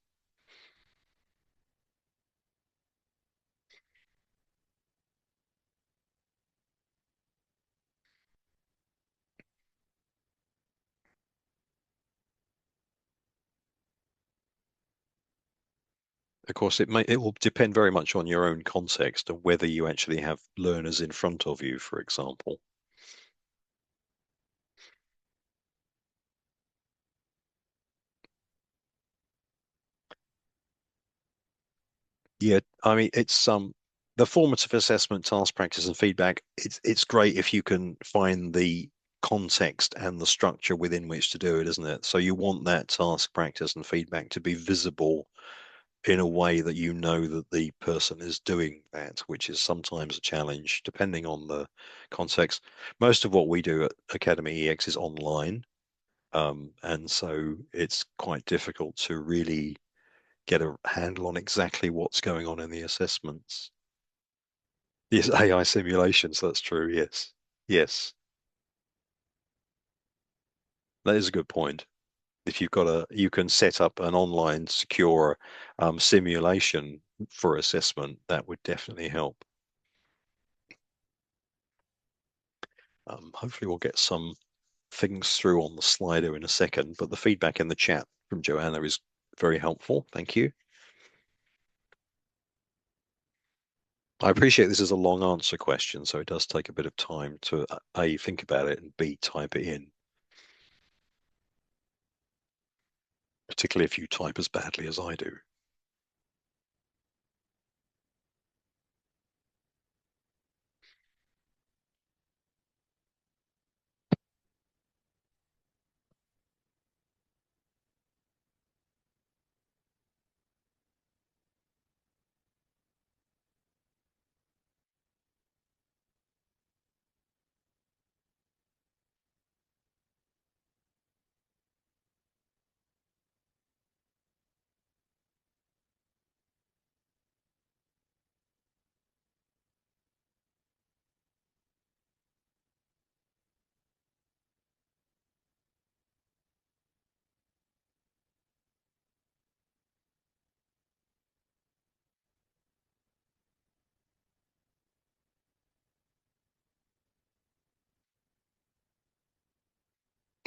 Of course, it will depend very much on your own context and whether you actually have learners in front of you, for example. Yeah, I mean, it's the formative assessment, task practice, and feedback. It's great if you can find the context and the structure within which to do it, isn't it? So you want that task practice and feedback to be visible in a way that you know that the person is doing that, which is sometimes a challenge depending on the context. Most of what we do at Academy EX is online, and so it's quite difficult to really get a handle on exactly what's going on in the assessments. Yes, AI simulations, that's true. Yes. Yes. That is a good point. If you can set up an online secure simulation for assessment, that would definitely help. Hopefully we'll get some things through on the Slido in a second, but the feedback in the chat from Joanna is very helpful. Thank you. I appreciate this is a long answer question, so it does take a bit of time to A, think about it, and B, type it in, particularly if you type as badly as I do.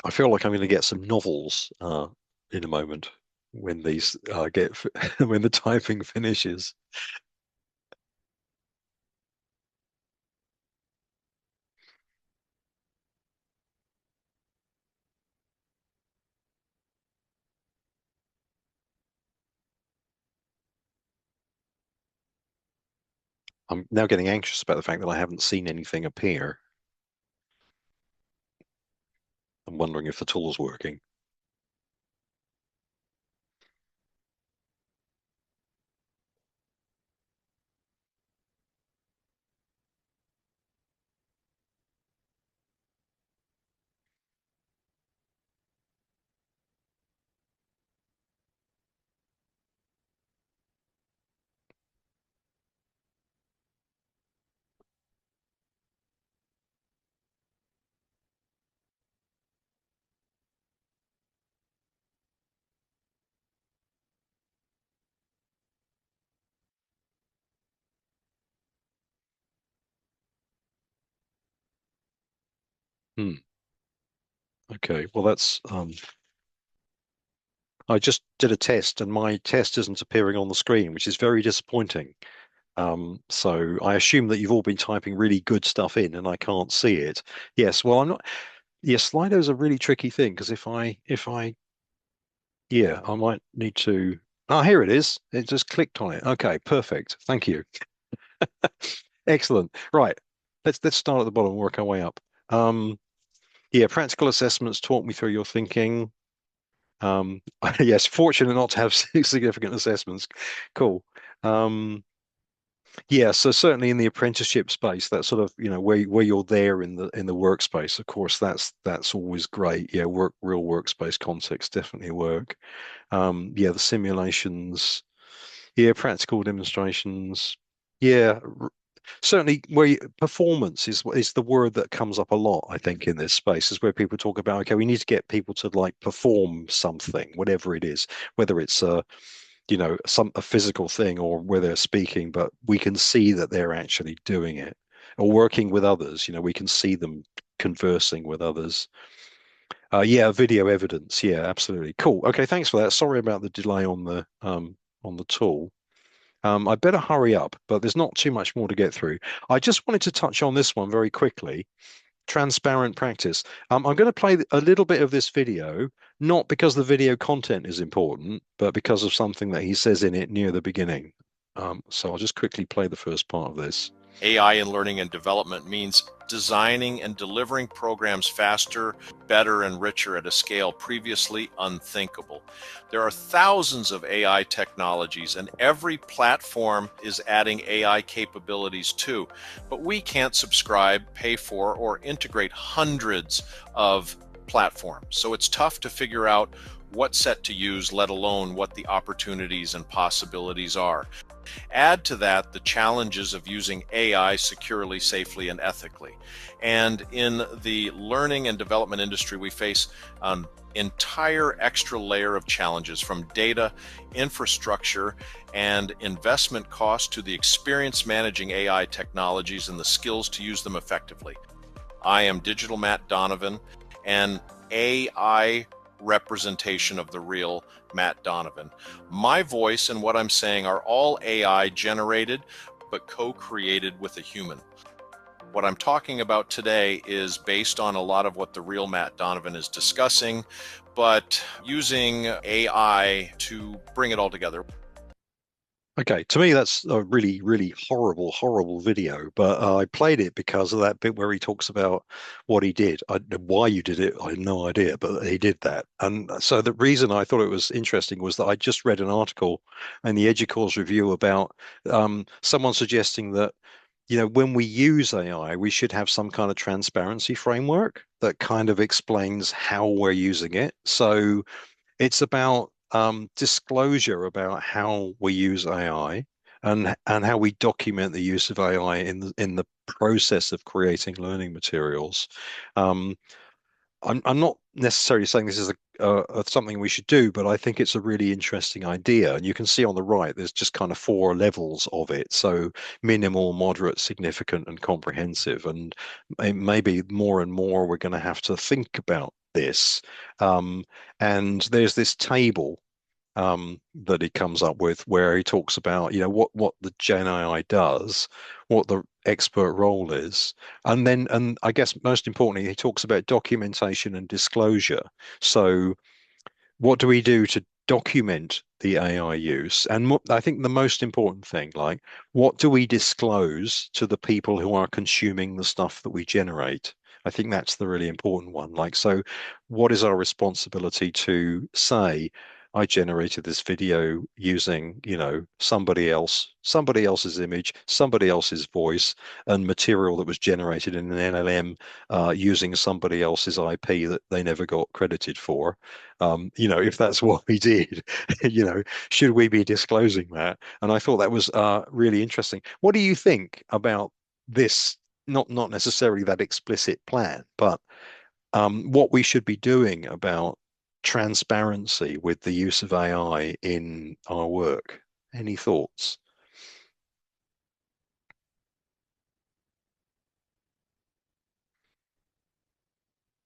I feel like I'm going to get some novels in a moment when these get when the typing finishes. I'm now getting anxious about the fact that I haven't seen anything appear. I'm wondering if the tool's working. Hmm. Okay. Well, that's I just did a test and my test isn't appearing on the screen, which is very disappointing. So I assume that you've all been typing really good stuff in and I can't see it. Yes, well, I'm not. Yeah, Slido is a really tricky thing because yeah, I might need to. Ah, here it is. It just clicked on it. Okay, perfect. Thank you. Excellent. Right. Let's start at the bottom and work our way up. Um, yeah, practical assessments talk me through your thinking. Yes, fortunate not to have significant assessments. Cool. Um, yeah, so certainly in the apprenticeship space, that sort of, where you're there in the workspace, of course, that's always great. Yeah, real workspace context definitely work. Yeah, the simulations, yeah, practical demonstrations. Yeah, certainly performance is the word that comes up a lot, I think, in this space, is where people talk about, okay, we need to get people to like perform something, whatever it is, whether it's a physical thing or where they're speaking, but we can see that they're actually doing it or working with others. We can see them conversing with others. Yeah, video evidence. Yeah, absolutely. Cool. Okay, thanks for that. Sorry about the delay on the tool. I better hurry up, but there's not too much more to get through. I just wanted to touch on this one very quickly. Transparent practice. I'm going to play a little bit of this video, not because the video content is important, but because of something that he says in it near the beginning. So I'll just quickly play the first part of this. AI in learning and development means designing and delivering programs faster, better, and richer at a scale previously unthinkable. There are thousands of AI technologies, and every platform is adding AI capabilities too. But we can't subscribe, pay for, or integrate hundreds of platforms. So it's tough to figure out what set to use, let alone what the opportunities and possibilities are. Add to that the challenges of using AI securely, safely, and ethically. And in the learning and development industry, we face an entire extra layer of challenges, from data, infrastructure, and investment costs to the experience managing AI technologies and the skills to use them effectively. I am Digital Matt Donovan, an AI representation of the real Matt Donovan. My voice and what I'm saying are all AI generated, but co-created with a human. What I'm talking about today is based on a lot of what the real Matt Donovan is discussing, but using AI to bring it all together. Okay, to me that's a really, really horrible, horrible video. But I played it because of that bit where he talks about what he did. Why you did it, I had no idea, but he did that. And so the reason I thought it was interesting was that I just read an article in the Educause Review about someone suggesting that when we use AI, we should have some kind of transparency framework that kind of explains how we're using it. So it's about disclosure about how we use AI and how we document the use of AI in the process of creating learning materials. Um, I'm not necessarily saying this is something we should do, but I think it's a really interesting idea. And you can see on the right, there's just kind of four levels of it. So minimal, moderate, significant, and comprehensive. And maybe more and more we're going to have to think about this. Um, and there's this table that he comes up with where he talks about, what the Gen AI does, what the expert role is, and I guess most importantly, he talks about documentation and disclosure. So what do we do to document the AI use? And I think the most important thing, like, what do we disclose to the people who are consuming the stuff that we generate? I think that's the really important one. Like, so what is our responsibility to say, I generated this video using, somebody else's image, somebody else's voice, and material that was generated in an LLM using somebody else's IP that they never got credited for. If that's what we did, should we be disclosing that? And I thought that was really interesting. What do you think about this? Not necessarily that explicit plan, but what we should be doing about transparency with the use of AI in our work. Any thoughts?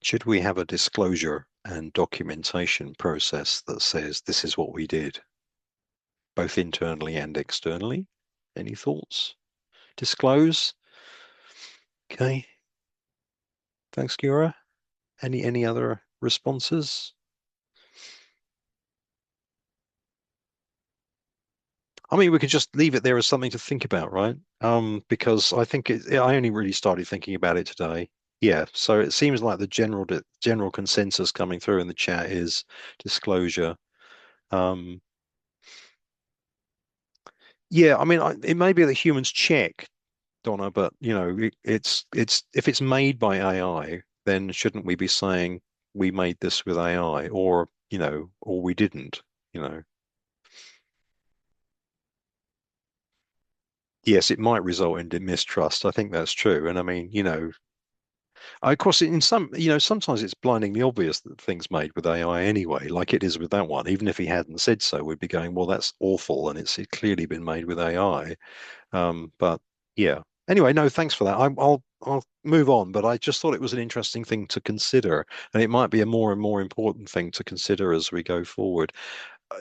Should we have a disclosure and documentation process that says this is what we did, both internally and externally? Any thoughts? Disclose? Okay. Thanks, Kira. Any other responses? I mean, we could just leave it there as something to think about, right? Because I think I only really started thinking about it today. Yeah, so it seems like the general consensus coming through in the chat is disclosure. Um, yeah, I mean, it may be that humans check, Donna, but it's if it's made by AI, then shouldn't we be saying we made this with AI, or we didn't, you know? Yes, it might result in mistrust. I think that's true. And I mean, of course, in sometimes it's blindingly obvious that things made with AI anyway, like it is with that one. Even if he hadn't said so, we'd be going, well, that's awful, and it's clearly been made with AI. But yeah. Anyway, no, thanks for that. I'll move on, but I just thought it was an interesting thing to consider, and it might be a more and more important thing to consider as we go forward.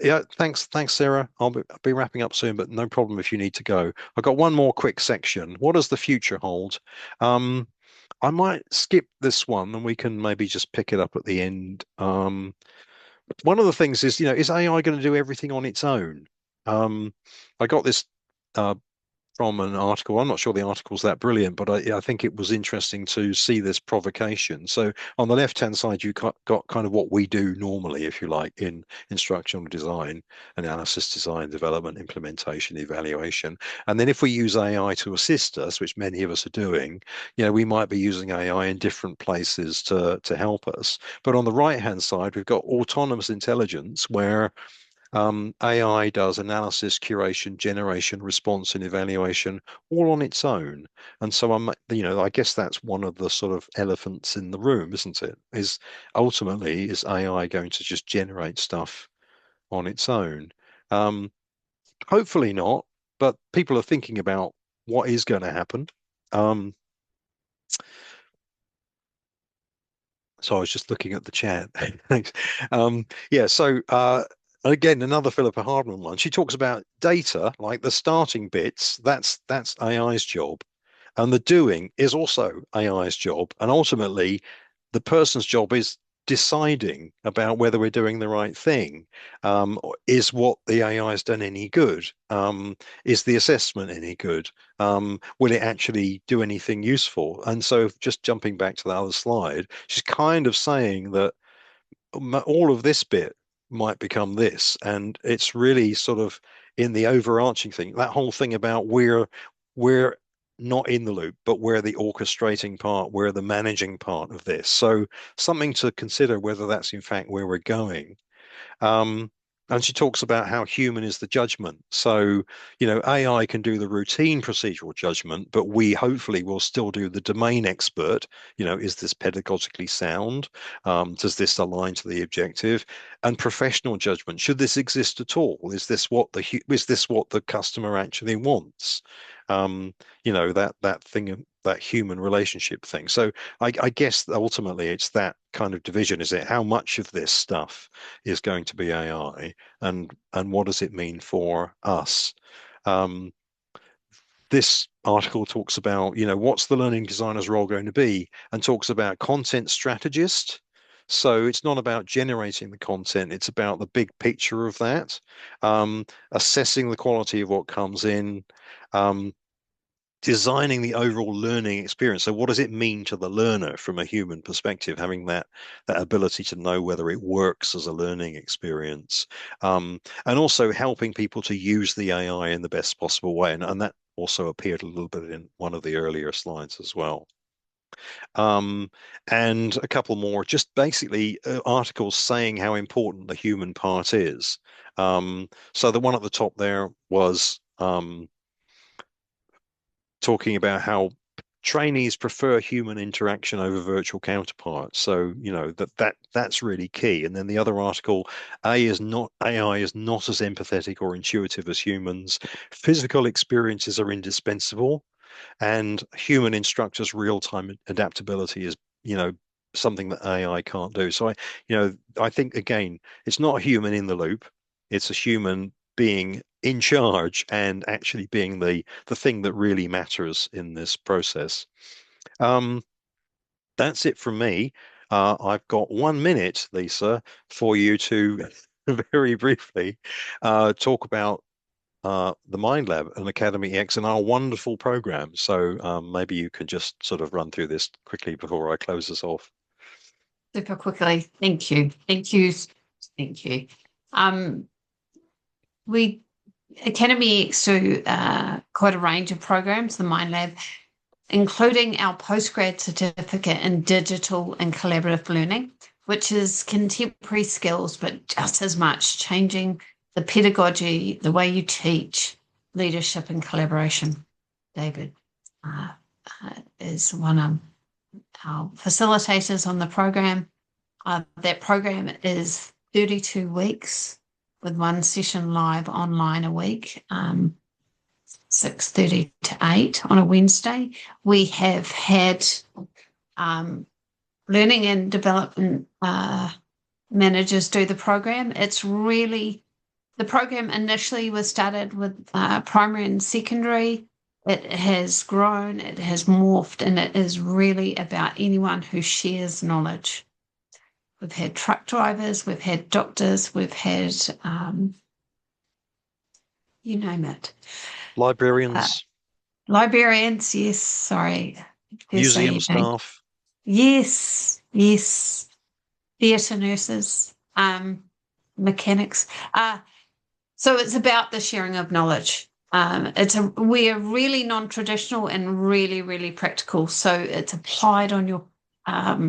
Yeah, thanks, Sarah. I'll be wrapping up soon, but no problem if you need to go. I've got one more quick section. What does the future hold? Um, I might skip this one, and we can maybe just pick it up at the end. One of the things is, is AI going to do everything on its own? I got this uh, from an article. I'm not sure the article's that brilliant, but I think it was interesting to see this provocation. So on the left-hand side, you got kind of what we do normally, if you like, in instructional design, analysis, design, development, implementation, evaluation. And then if we use AI to assist us, which many of us are doing, we might be using AI in different places to help us. But on the right-hand side, we've got autonomous intelligence where AI does analysis, curation, generation, response, and evaluation all on its own. And so I guess that's one of the sort of elephants in the room, isn't it? Is ultimately, is AI going to just generate stuff on its own? Um, Hopefully not, but people are thinking about what is going to happen. Um, So I was just looking at the chat. Thanks. Yeah, so again, another Philippa Hardman one. She talks about data, like the starting bits, that's AI's job. And the doing is also AI's job. And ultimately, the person's job is deciding about whether we're doing the right thing. Is what the AI has done any good? Is the assessment any good? Will it actually do anything useful? And so, just jumping back to the other slide, she's kind of saying that all of this bit might become this, and it's really sort of in the overarching thing, that whole thing about we're not in the loop, but we're the orchestrating part, we're the managing part of this. So something to consider whether that's in fact where we're going. Um, and she talks about how human is the judgment. So, AI can do the routine procedural judgment, but we hopefully will still do the domain expert. Is this pedagogically sound? Does this align to the objective? And professional judgment. Should this exist at all? Is this what the customer actually wants? that thing, that human relationship thing. So I guess ultimately it's that kind of division, is it? How much of this stuff is going to be AI, and what does it mean for us? Um, this article talks about, what's the learning designer's role going to be, and talks about content strategist. So it's not about generating the content, it's about the big picture of that, assessing the quality of what comes in, um, designing the overall learning experience. So what does it mean to the learner from a human perspective, having that ability to know whether it works as a learning experience, and also helping people to use the AI in the best possible way. And that also appeared a little bit in one of the earlier slides as well. And a couple more, just basically articles saying how important the human part is. So the one at the top there was talking about how trainees prefer human interaction over virtual counterparts. So, that's really key. And then the other article, AI is not as empathetic or intuitive as humans. Physical experiences are indispensable, and human instructors' real-time adaptability is, something that AI can't do. So I think again, it's not a human in the loop. It's a human being in charge and actually being the thing that really matters in this process. That's it from me. I've got 1 minute, Lisa, for you to very briefly talk about the Mind Lab and Academy X and our wonderful program. So maybe you can just sort of run through this quickly before I close this off. Super quickly. Thank you. Thank you. Thank you. We Academy X do quite a range of programs, the Mind Lab, including our postgrad certificate in digital and collaborative learning, which is contemporary skills, but just as much changing the pedagogy, the way you teach, leadership and collaboration. David is one of our facilitators on the program. That program is 32 weeks with one session live online a week, 6:30 to 8 on a Wednesday. We have had learning and development managers do the program. The program initially was started with primary and secondary. It has grown, it has morphed, and it is really about anyone who shares knowledge. We've had truck drivers, we've had doctors, we've had, you name it. Librarians. Librarians, yes, sorry. Museum staff. Yes. Theatre nurses, mechanics. So it's about the sharing of knowledge. We are really non-traditional and really, really practical. So it's applied on your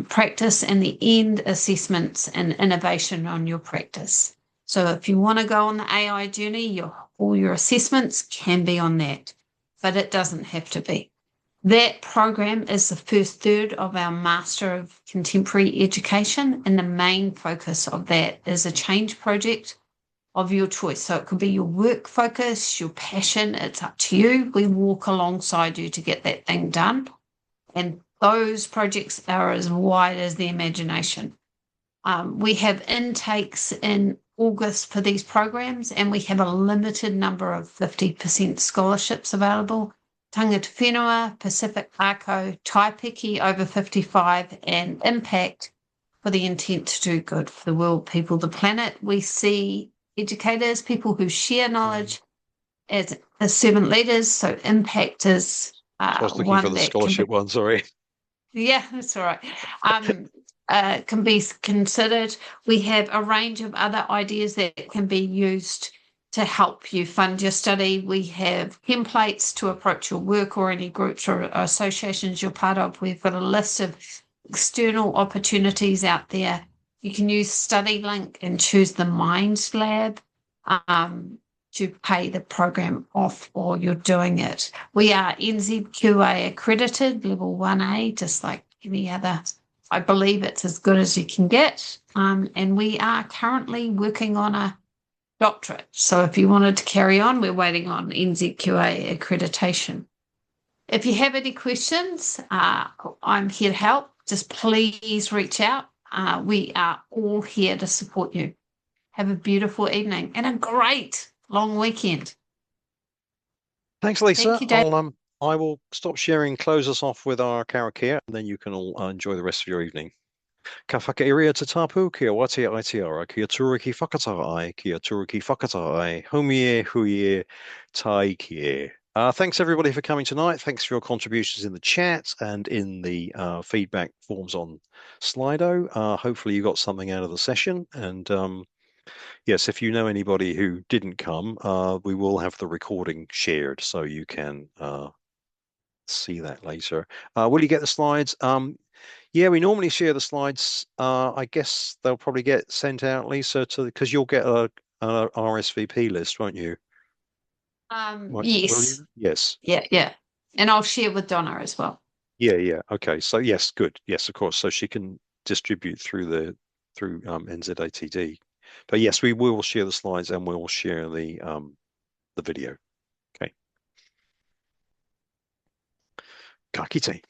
practice and the end assessments and innovation on your practice. So if you want to go on the AI journey, all your assessments can be on that, but it doesn't have to be. That program is the first third of our Master of Contemporary Education, and the main focus of that is a change project of your choice. So it could be your work focus, your passion, it's up to you. We walk alongside you to get that thing done. And those projects are as wide as the imagination. We have intakes in August for these programs, and we have a limited number of 50% scholarships available. Tangata Whenua, Pacific Ako, Taipeki over 55, and Impact for the intent to do good for the world, people, the planet. We see educators, people who share knowledge as servant leaders. So Impact is I was looking for the scholarship one, sorry. Yeah, that's all right. Can be considered. We have a range of other ideas that can be used to help you fund your study. We have templates to approach your work or any groups or associations you're part of. We've got a list of external opportunities out there. You can use StudyLink and choose the Minds Lab to pay the program off while you're doing it. We are NZQA accredited, level 1A, just like any other. I believe it's as good as you can get. And we are currently working on a doctorate. So if you wanted to carry on, we're waiting on NZQA accreditation. If you have any questions, I'm here to help. Just please reach out. We are all here to support you. Have a beautiful evening and a great long weekend. Thanks, Lisa. Thank you, Dave. I will stop sharing, close us off with our karakia, and then you can all enjoy the rest of your evening. Ka whakairia te tapu, kia wate aiteara, kia turiki whakata ai, kia turiki whakata ai, humie, huie, tai kie. Thanks everybody for coming tonight. Thanks for your contributions in the chat and in the feedback forms on Slido. Hopefully you got something out of the session. And yes, if you know anybody who didn't come, we will have the recording shared so you can see that later. Will you get the slides? Yeah, we normally share the slides. I guess they'll probably get sent out, Lisa, because you'll get a RSVP list, won't you? Will Yes. you? Yes. Yeah. And I'll share with Donna as well. Yeah. Okay. So yes, good. Yes, of course. So she can distribute through NZATD. But yes, we will share the slides and we'll share the video. Okay. Ka kite.